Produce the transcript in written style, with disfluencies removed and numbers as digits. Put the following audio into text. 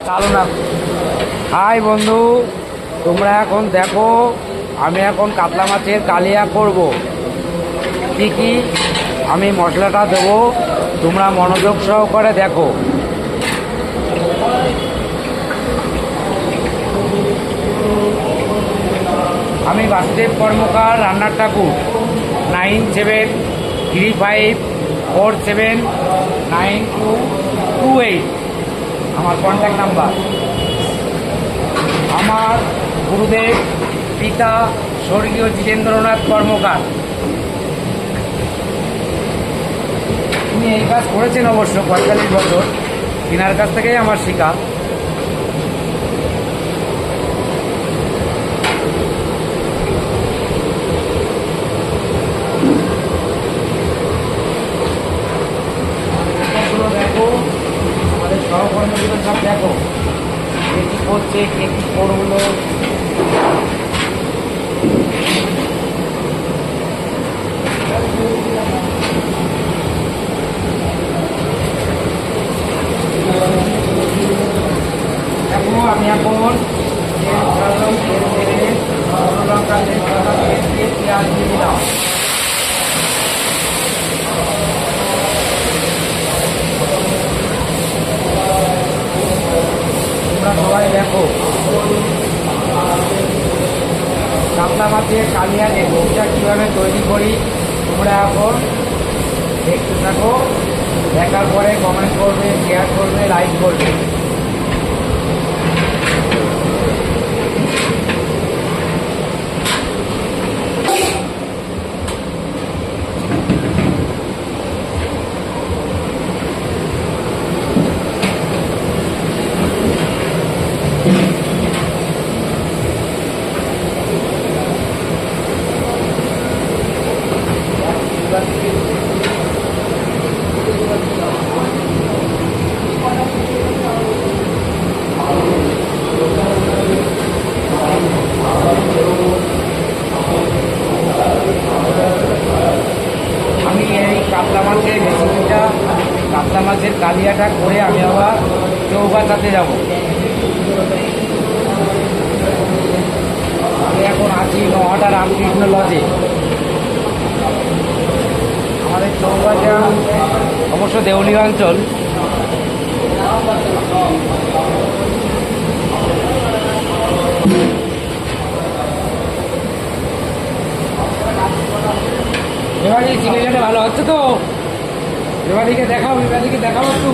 চালু না। হাই বন্ধু, তোমরা এখন দেখো আমি এখন কাতলা মাছের কালিয়া করব। কি কি আমি মশলাটা দেবো তোমরা মনোযোগ সহকারে দেখো। আমি বাসুদেব কর্মকার, রান্নার ঠাকুর, 9735479228 আমার কন্ট্যাক্ট নাম্বার। আমার গুরুদেব পিতা স্বর্গীয় জিতেন্দ্রনাথ কর্মকার, তিনি এই কাজ করেছেন অবশ্য 45 বছর। তিনার কাছ থেকেই আমার শেখা। দেখো আমাদের সহকর্মীগুলো সব দেখো কে কী করছে, কে কী করলো। দেখো আমি এখন লঙ্কা দিয়ে পেঁয়াজ দিয়ে দিলাম। তোমরা সবাই দেখো কাতলা মাছের কালিয়া রেসিপিটা কীভাবে তৈরি করি তোমরা এখন দেখতে থাকো। দেখার পরে কমেন্ট করবে, শেয়ার করবে, লাইক করবে। আমি এই কাতলা মাছের রেসিপিটা, কাতলা মাছের কালিয়াটা করে আমি আবার চৌবাচাতে যাব। আমি এখন আছি নহাটা রামকৃষ্ণ লজে। আমাদের চৌবাচা অবশ্য দেউলি অঞ্চল। এবারে চিকেনটা ভালো হচ্ছে তো। এবারিকে দেখাও একটু।